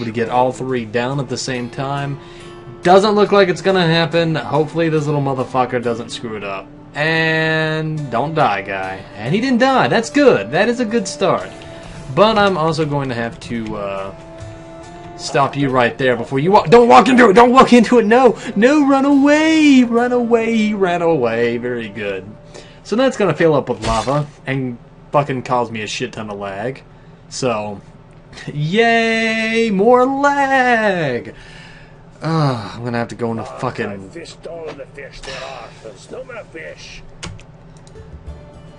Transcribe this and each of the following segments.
able to get all three down at the same time. Doesn't look like it's gonna happen. Hopefully this little motherfucker doesn't screw it up. And don't die, guy. And he didn't die. That's good. That is a good start. But I'm also going to have to stop you right there before you walk. Don't walk into it. Don't walk into it. No. No, run away. Run away. He ran away. Very good. So that's going to fill up with lava and fucking cause me a shit ton of lag. So, yay. More lag. I'm gonna have to go into fucking... I fished all the fish there are. There's no more fish.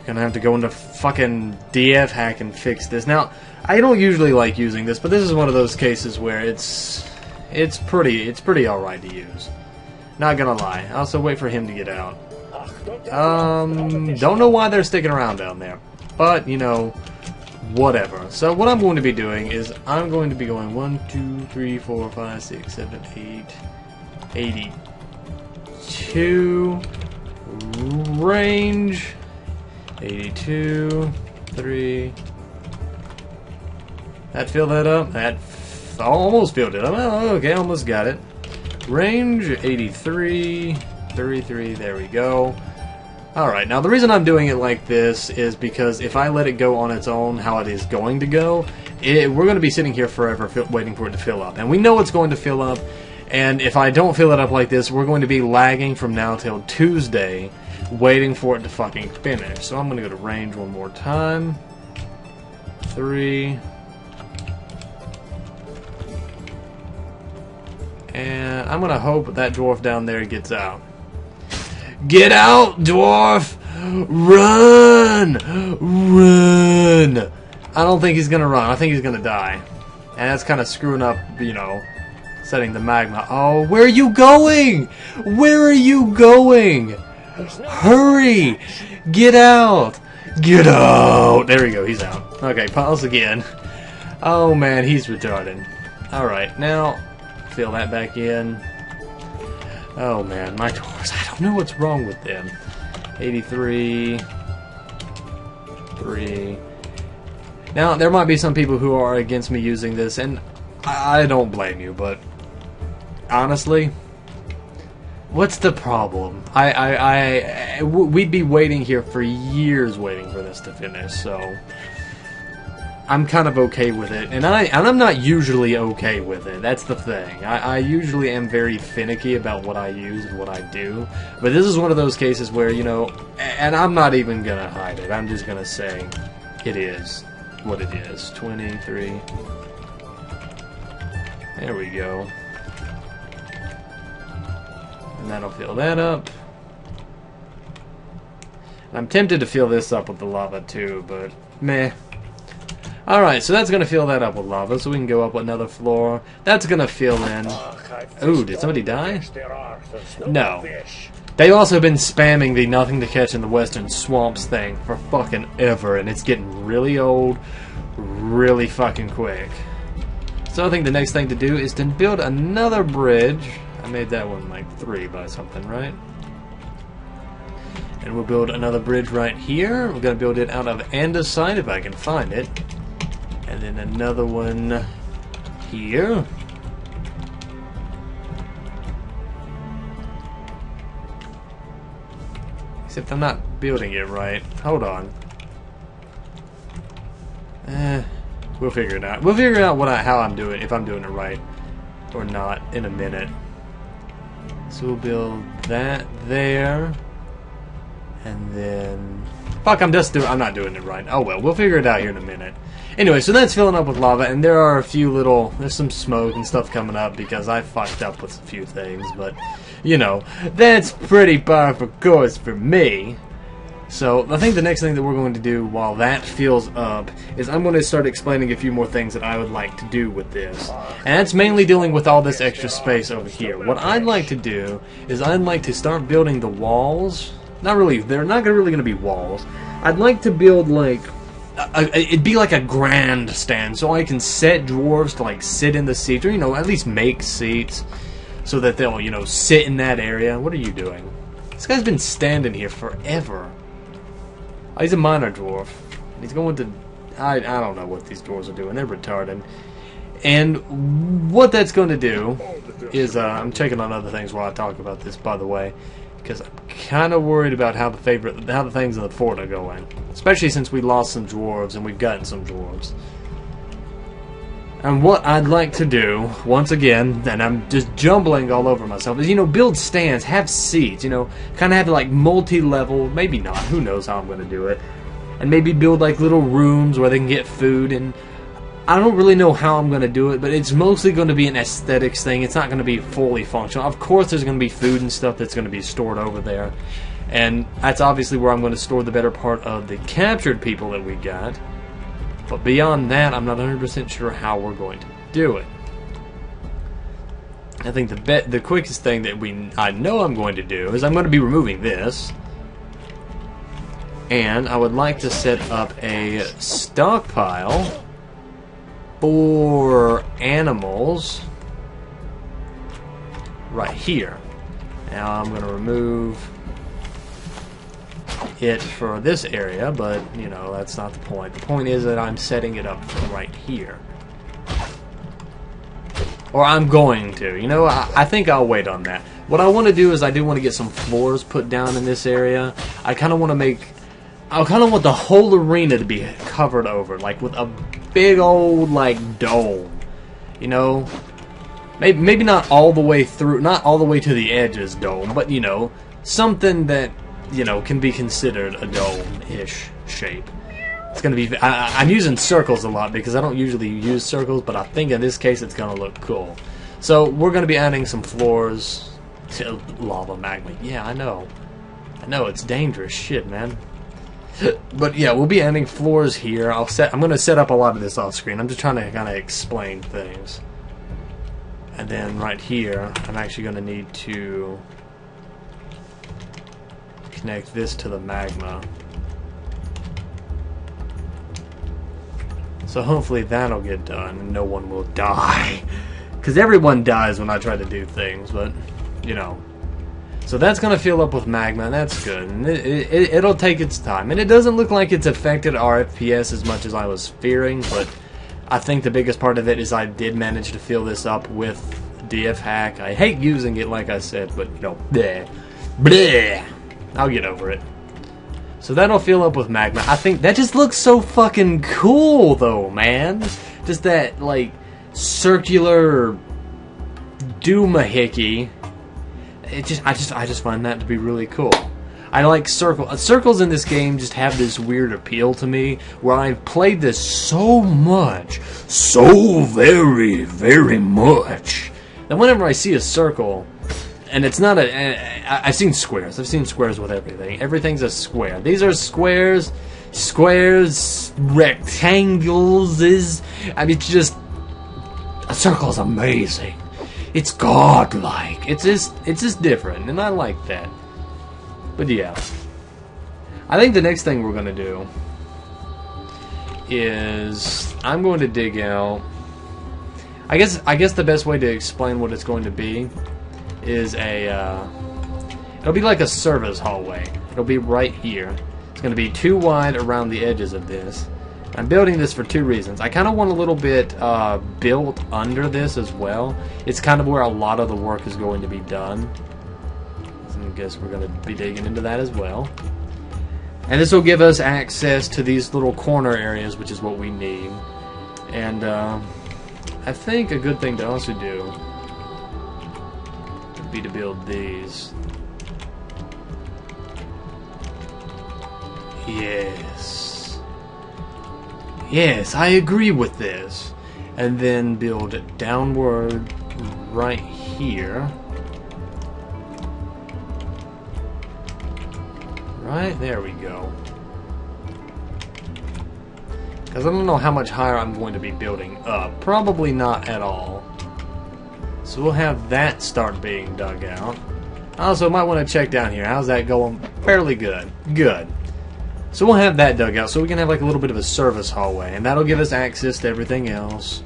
Gonna have to go into fucking DF hack and fix this. Now, I don't usually like using this, but this is one of those cases where it's pretty alright to use. Not gonna lie. I also wait for him to get out. Don't know why they're sticking around down there. But, you know, whatever. So what I'm going to be doing is I'm going to be going 1, 2, 3, 4, 5, 6, 7, 8, 82, range, 82, 3. That filled that up? That almost filled it up. Oh, okay, almost got it. Range, 83, 33, there we go. Alright, now the reason I'm doing it like this is because if I let it go on its own how it is going to go, we're going to be sitting here forever waiting for it to fill up. And we know it's going to fill up, and if I don't fill it up like this, we're going to be lagging from now till Tuesday waiting for it to fucking finish. So I'm going to go to range one more time. 3. And I'm going to hope that dwarf down there gets out. Get out, dwarf! Run! Run! I don't think he's gonna run. I think he's gonna die. And that's kind of screwing up, you know, setting the magma. Oh, where are you going? Where are you going? Hurry! Get out! Get out! There we go, he's out. Okay, pause again. Oh man, he's retarded. Alright, now, fill that back in. Oh man, my doors. I don't know what's wrong with them. 83. 3. Now, there might be some people who are against me using this, and I don't blame you, but honestly, what's the problem? We'd be waiting here for years waiting for this to finish, so I'm kind of okay with it, and I'm not usually okay with it. That's the thing. I usually am very finicky about what I use and what I do, but this is one of those cases where, you know, and I'm not even gonna hide it. I'm just gonna say it is what it is. 23. There we go. And that'll fill that up. I'm tempted to fill this up with the lava too, but meh. Alright, so that's going to fill that up with lava, so we can go up another floor. That's going to fill in... Ooh, did somebody die? No. They've also been spamming the nothing to catch in the western swamps thing for fucking ever, and it's getting really old really fucking quick. So I think the next thing to do is to build another bridge. I made that one like 3 by something, right? And we'll build another bridge right here. We're going to build it out of andesite if I can find it. And then another one here. Except I'm not building it right. Hold on. We'll figure it out. We'll figure out how I'm doing, if I'm doing it right or not in a minute. So we'll build that there. And then... Fuck, I'm not doing it right. Oh well, we'll figure it out here in a minute. Anyway, so that's filling up with lava, and there are a few little... There's some smoke and stuff coming up because I fucked up with a few things, but, you know, that's pretty par for course for me. So, I think the next thing that we're going to do while that fills up is I'm going to start explaining a few more things that I would like to do with this. And that's mainly dealing with all this extra space over here. What I'd like to do is I'd like to start building the walls. Not really, they're not really going to be walls. I'd like to build, like, it'd be like a grandstand, so I can set dwarves to, like, sit in the seats, or, you know, at least make seats, so that they'll, you know, sit in that area. What are you doing? This guy's been standing here forever. Oh, he's a minor dwarf. He's going to... I don't know what these dwarves are doing. They're retarded. And what that's going to do is, I'm checking on other things while I talk about this, by the way, because I'm kind of worried about how the things in the fort are going, especially since we lost some dwarves and we've gotten some dwarves. And what I'd like to do, once again, and I'm just jumbling all over myself, is, build stands, have seats, kind of have like multi-level, maybe not, who knows how I'm going to do it, and maybe build like little rooms where they can get food, and I don't really know how I'm going to do it, but it's mostly going to be an aesthetics thing. It's not going to be fully functional. Of course there's going to be food and stuff that's going to be stored over there, and that's obviously where I'm going to store the better part of the captured people that we got. But beyond that, I'm not 100% sure how we're going to do it. I think the quickest thing that I know I'm going to do is I'm going to be removing this. And I would like to set up a stockpile for animals right here. Now I'm going to remove it for this area, but that's not the point. The point is that I'm setting it up right here, or I'm going to. I think I'll wait on that. What I want to do is I do want to get some floors put down in this area. I kind of want the whole arena to be covered over, like with a big old like dome. Maybe not all the way through, not all the way to the edges dome, but something that can be considered a dome-ish shape. It's going to be... I'm using circles a lot because I don't usually use circles, but I think in this case it's going to look cool. So we're going to be adding some floors to lava magma. Yeah, I know. It's dangerous shit, man. But yeah, we'll be adding floors here. I'm going to set up a lot of this off screen. I'm just trying to kind of explain things. And then right here, I'm actually going to need to connect this to the magma. So hopefully that'll get done and no one will die. Because everyone dies when I try to do things, but, So that's going to fill up with magma, and that's good. And it'll take its time. And it doesn't look like it's affected our FPS as much as I was fearing, but I think the biggest part of it is I did manage to fill this up with DF hack. I hate using it, like I said, but, bleh. Bleh. I'll get over it. So that'll fill up with magma. I think that just looks so fucking cool, though, man. Just that, like, circular doomahickey. I just find that to be really cool. I like circles in this game. Just have this weird appeal to me, where I've played this so much, so very, very much, that whenever I see a circle. And it's not I've seen squares. I've seen squares with everything. Everything's a square. These are squares, rectangles. It's just... A circle's amazing. It's godlike. It's just different, and I like that. But yeah. I think the next thing we're going to do is... I'm going to dig out... I guess the best way to explain what it's going to be is it'll be like a service hallway. It'll be right here. It's going to be too wide around the edges of this. I'm building this for two reasons. I kind of want a little bit built under this as well. It's kind of where a lot of the work is going to be done. So I guess we're going to be digging into that as well. And this will give us access to these little corner areas, which is what we need. And I think a good thing to also do be to build these. Yes, I agree with this. And then build it downward right here. Right, there we go. Because I don't know how much higher I'm going to be building up. Probably not at all. So we'll have that start being dug out. Also, might want to check down here. How's that going? Fairly good. Good. So we'll have that dug out, so we can have like a little bit of a service hallway, and that'll give us access to everything else.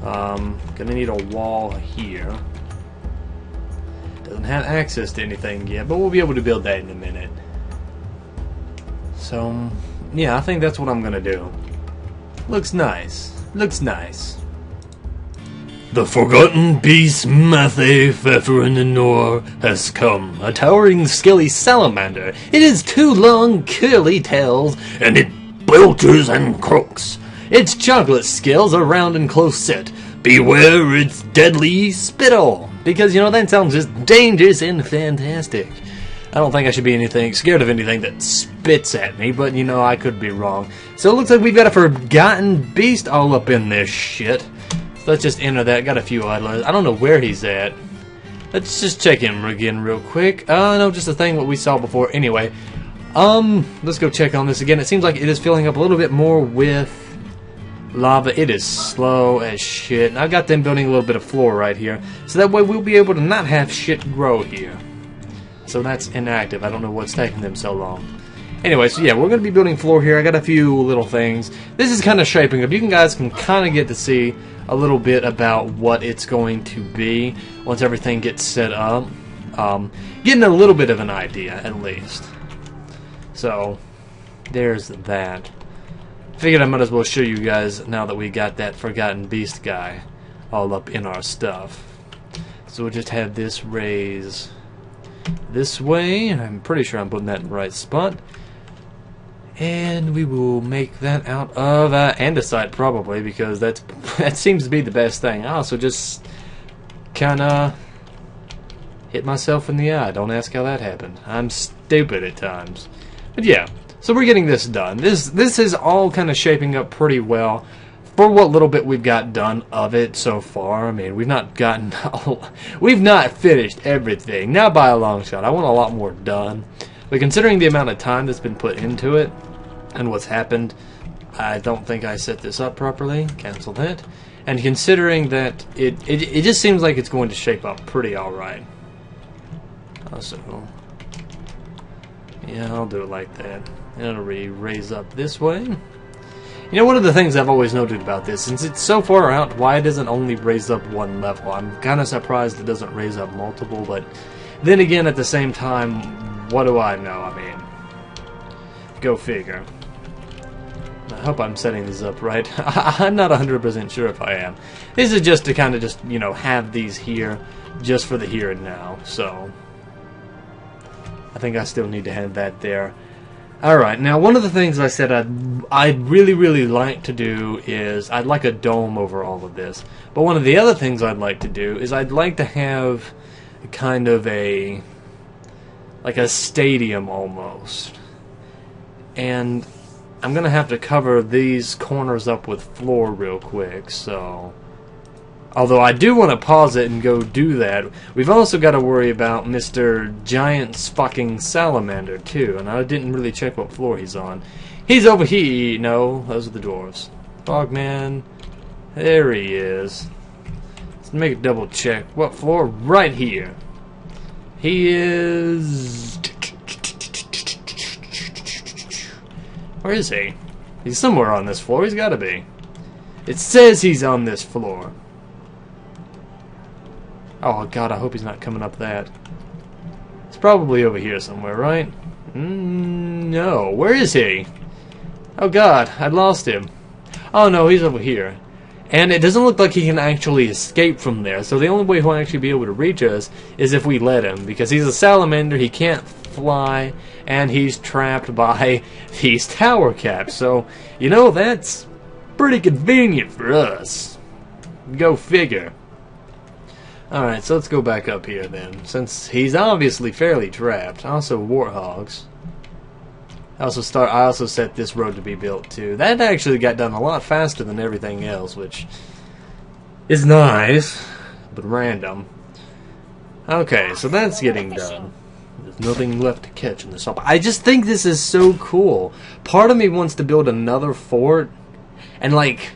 Gonna need a wall here. Doesn't have access to anything yet, but we'll be able to build that in a minute. So, yeah, I think that's what I'm gonna do. Looks nice. Looks nice. The forgotten beast Mathe Pfefferenor has come, a towering scaly salamander. It has 2 long curly tails, and it belches and croaks. Its chocolate scales are round and close set. Beware its deadly spittle. Because, you know, that sounds just dangerous and fantastic. I don't think I should be scared of anything that spits at me, but, you know, I could be wrong. So it looks like we've got a forgotten beast all up in this shit. So let's just enter that. Got a few idlers. I don't know where he's at. Let's just check him again real quick. No, just a thing what we saw before. Anyway, let's go check on this again. It seems like it is filling up a little bit more with lava. It is slow as shit. And I've got them building a little bit of floor right here, so that way we'll be able to not have shit grow here. So that's inactive. I don't know what's taking them so long. Anyway, so yeah, we're going to be building floor here. I got a few little things. This is kind of shaping up. You guys can kind of get to see a little bit about what it's going to be once everything gets set up. Getting a little bit of an idea, at least. So, there's that. Figured I might as well show you guys now that we got that Forgotten Beast guy all up in our stuff. So we'll just have this raise this way. I'm pretty sure I'm putting that in the right spot. And we will make that out of andesite probably, because that seems to be the best thing. I also just kinda hit myself in the eye. Don't ask how that happened. I'm stupid at times. But yeah, so we're getting this done. This is all kind of shaping up pretty well for what little bit we've got done of it so far. I mean, we've not finished everything, not by a long shot. I want a lot more done. But considering the amount of time that's been put into it and what's happened, I don't think I set this up properly. Cancel that. And considering that it just seems like it's going to shape up pretty alright. Also, yeah, I'll do it like that. And it'll raise up this way. You know, one of the things I've always noted about this, since it's so far out, why it doesn't only raise up one level. I'm kind of surprised it doesn't raise up multiple, but then again, at the same time, what do I know? I mean, go figure. I hope I'm setting these up right. I'm not 100% sure if I am. This is just to kind of you know, have these here just for the here and now, so I think I still need to have that there. Alright, now one of the things I said I'd really like to do is I'd like a dome over all of this. But one of the other things I'd like to do is I'd like to have kind of like a stadium almost. And I'm going to have to cover these corners up with floor real quick, so although I do want to pause it and go do that, we've also got to worry about Mr. Giant's fucking Salamander, too. And I didn't really check what floor he's on. He's over here. No, those are the dwarves. Frogman. There he is. Let's make a double check. What floor? Right here. He is... Where is he? He's somewhere on this floor. He's got to be. It says he's on this floor. Oh god, I hope he's not coming up that. It's probably over here somewhere, right? No. Where is he? Oh god, I lost him. Oh no, he's over here. And it doesn't look like he can actually escape from there, so the only way he'll actually be able to reach us is if we let him, because he's a salamander, he can't fly, and he's trapped by these tower caps. So, you know, that's pretty convenient for us. Go figure. Alright, so let's go back up here then, since he's obviously fairly trapped. Also, warthogs. I also set this road to be built too. That actually got done a lot faster than everything else, which is nice, but random. Okay, so that's getting done. There's nothing left to catch in this up. I just think this is so cool. Part of me wants to build another fort, and like...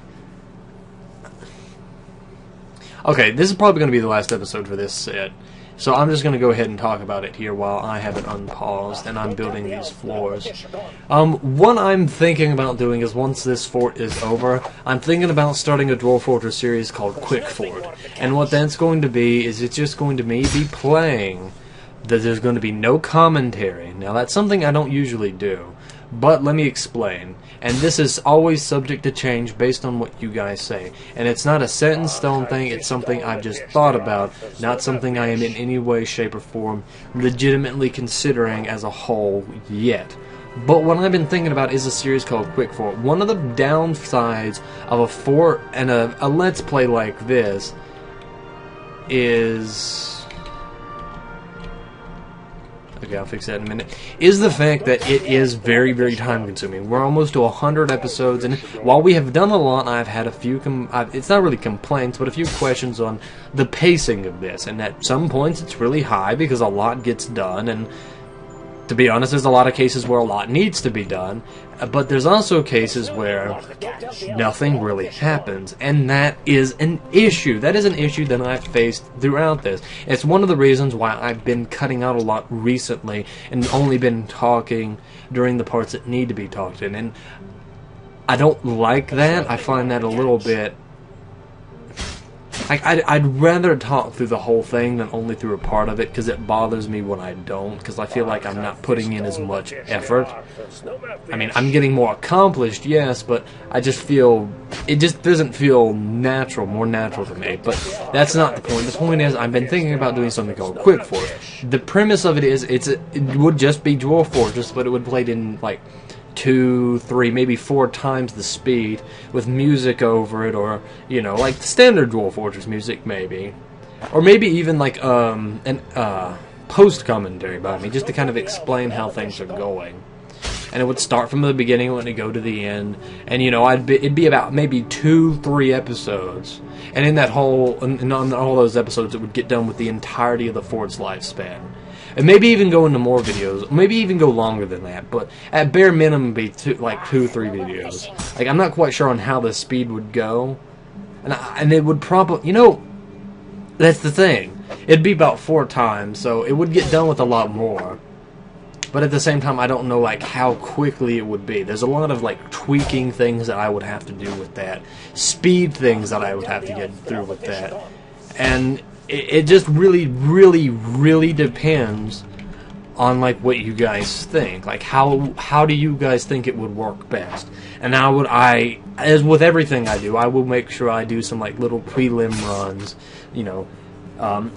Okay, this is probably going to be the last episode for this set, so I'm just going to go ahead and talk about it here while I have it unpaused and I'm building these floors. What I'm thinking about doing is once this fort is over, I'm thinking about starting a Dwarf Fortress series called Quick Fort. And what that's going to be is it's just going to be playing. There's going to be no commentary. Now that's something I don't usually do. But let me explain. And this is always subject to change based on what you guys say. And it's not a set in stone thing, it's something I've just thought about, not something I am in any way, shape, or form legitimately considering as a whole yet. But what I've been thinking about is a series called Quick Fort. One of the downsides of a fort and a Let's Play like this is... Okay, I'll fix that in a minute. Is the fact that it is very, very time consuming. We're almost to 100 episodes, and while we have done a lot, I've had a few, it's not really complaints, but a few questions on the pacing of this. And at some points it's really high because a lot gets done, and to be honest, there's a lot of cases where a lot needs to be done, but there's also cases where nothing really happens, and that is an issue. That is an issue that I've faced throughout this. It's one of the reasons why I've been cutting out a lot recently and only been talking during the parts that need to be talked in, and I don't like that. I find that a little bit... I'd rather talk through the whole thing than only through a part of it, because it bothers me when I don't, because I feel like I'm not putting in as much effort. I mean, I'm getting more accomplished, yes, but I just feel, it just doesn't feel natural, more natural to me. But that's not the point. The point is, I've been thinking about doing something called Quick Fort. The premise of it is, it would just be Dwarf Fortress, but it would play in, like, 2, 3, maybe 4 times the speed with music over it, or, you know, like the standard Dwarf Fortress music, maybe. Or maybe even like an post-commentary by me, just to kind of explain how things are going. And it would start from the beginning and it would go to the end. And, you know, it'd be about maybe 2, 3 episodes. And in that whole, in all those episodes, it would get done with the entirety of the fort's lifespan. And maybe even go into more videos. Maybe even go longer than that. But at bare minimum, be 2, 3 videos. Like, I'm not quite sure on how the speed would go. And it would probably... You know, that's the thing. It'd be about 4 times, so it would get done with a lot more. But at the same time, I don't know, like, how quickly it would be. There's a lot of, like, tweaking things that I would have to do with that. Speed things that I would have to get through with that. And... it just really, really, really depends on, like, what you guys think. Like, how do you guys think it would work best? And how would I, as with everything I do, I will make sure I do some, like, little prelim runs, you know,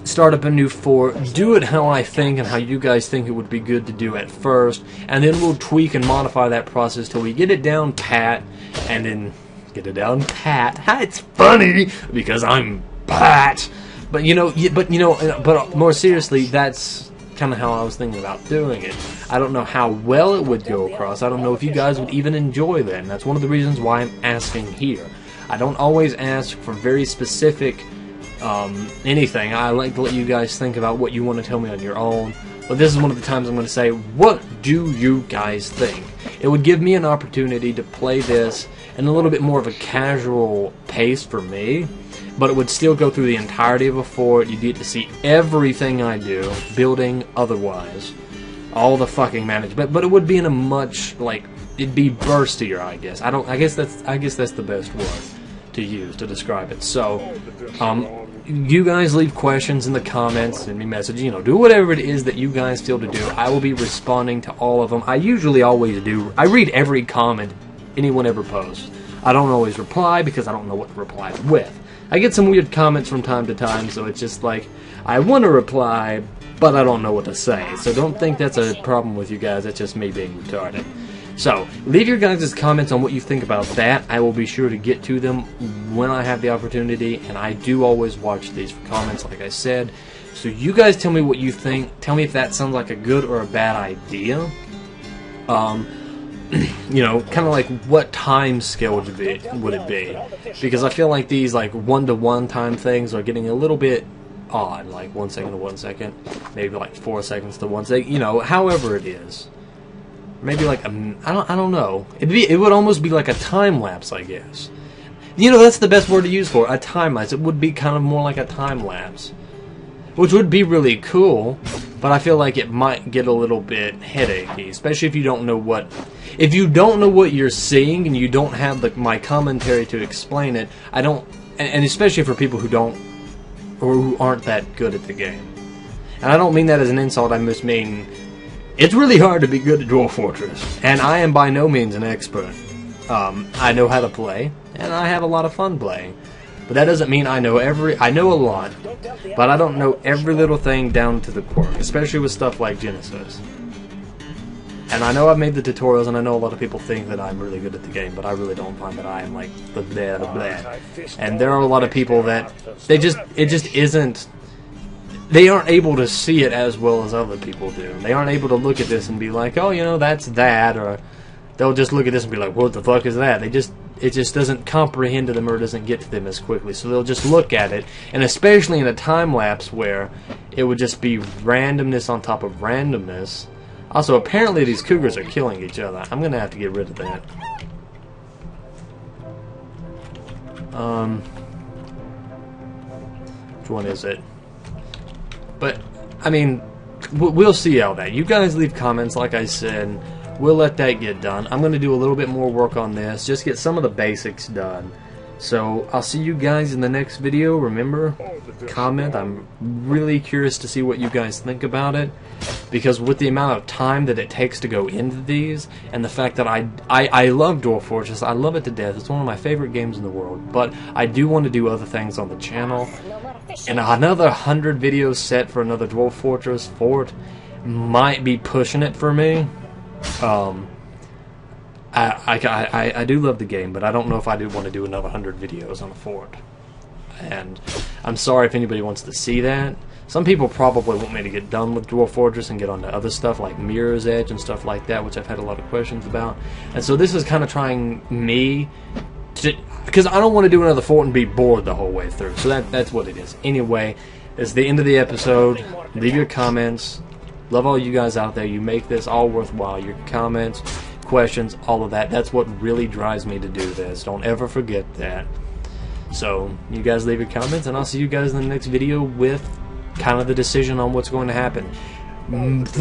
start up a new fort, do it how I think and how you guys think it would be good to do at first, and then we'll tweak and modify that process till we get it down pat, and then get it down pat. It's funny, because I'm Pat. But but more seriously, that's kind of how I was thinking about doing it. I don't know how well it would go across. I don't know if you guys would even enjoy that. And that's one of the reasons why I'm asking here. I don't always ask for very specific anything. I like to let you guys think about what you want to tell me on your own. But this is one of the times I'm going to say, what do you guys think? It would give me an opportunity to play this in a little bit more of a casual pace for me. But it would still go through the entirety of a fort. You get to see everything I do, building, otherwise, all the fucking management. But it would be in a much, like, it'd be burstier, I guess. I guess that's the best word to use to describe it. So, you guys leave questions in the comments, send me messages, you know, do whatever it is that you guys feel to do. I will be responding to all of them. I usually always do. I read every comment anyone ever posts. I don't always reply because I don't know what to reply with. I get some weird comments from time to time, so it's just like, I want to reply, but I don't know what to say. So don't think that's a problem with you guys, that's just me being retarded. So, leave your guys' comments on what you think about that. I will be sure to get to them when I have the opportunity, and I do always watch these comments, like I said. So you guys tell me what you think. Tell me if that sounds like a good or a bad idea. You know, kind of like what time scale would it be? Because I feel like these like 1-to-1 time things are getting a little bit odd, like 1 second to 1 second, maybe like 4 seconds to 1 second. You know, however it is. Maybe like I don't know. It would almost be like a time lapse, I guess. You know, that's the best word to use for it, a time lapse. It would be kind of more like a time lapse, which would be really cool. But I feel like it might get a little bit headachy, especially if you don't know what. If you don't know what you're seeing and you don't have my commentary to explain it, I don't, and especially for people who don't, or who aren't that good at the game. And I don't mean that as an insult. I just mean It's really hard to be good at Dwarf Fortress, and I am by no means an expert. I know how to play, and I have a lot of fun playing. But that doesn't mean I know a lot, but I don't know every little thing down to the quirk, especially with stuff like Genesis. And I know I've made the tutorials, and I know a lot of people think that I'm really good at the game, but I really don't find that I am like the blah. And there are a lot of people that it just isn't. They aren't able to see it as well as other people do. They aren't able to look at this and be like, oh, you know, that's that, or they'll just look at this and be like, what the fuck is that? It just doesn't comprehend to them, or doesn't get to them as quickly. So they'll just look at it, and especially in a time lapse where it would just be randomness on top of randomness. Also, apparently these cougars are killing each other. I'm gonna have to get rid of that. Which one is it? But, I mean, we'll see how that. You guys leave comments, like I said. We'll let that get done. I'm going to do a little bit more work on this, just get some of the basics done. So, I'll see you guys in the next video. Remember, comment. I'm really curious to see what you guys think about it, because with the amount of time that it takes to go into these, and the fact that I love Dwarf Fortress, I love it to death. It's one of my favorite games in the world, but I do want to do other things on the channel. And another 100 videos set for another Dwarf Fortress fort might be pushing it for me. I do love the game, but I don't know if I do want to do another 100 videos on a fort. And I'm sorry if anybody wants to see that. Some people probably want me to get done with Dwarf Fortress and get on to other stuff like Mirror's Edge and stuff like that, which I've had a lot of questions about. And so this is kind of trying me to, because I don't want to do another fort and be bored the whole way through. So that's what it is. Anyway, it's the end of the episode. Leave your comments. Love all you guys out there. You make this all worthwhile. Your comments, questions, all of that. That's what really drives me to do this. Don't ever forget that. So, you guys leave your comments, and I'll see you guys in the next video with kind of the decision on what's going to happen.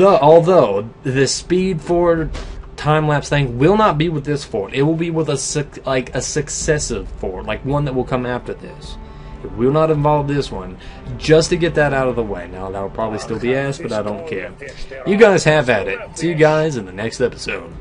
Although, the speed forward time-lapse thing will not be with this fort. It will be with a successive fort, like one that will come after this. It will not involve this one, just to get that out of the way. Now, that will probably still be asked, but I don't care. You guys have at it. See you guys in the next episode.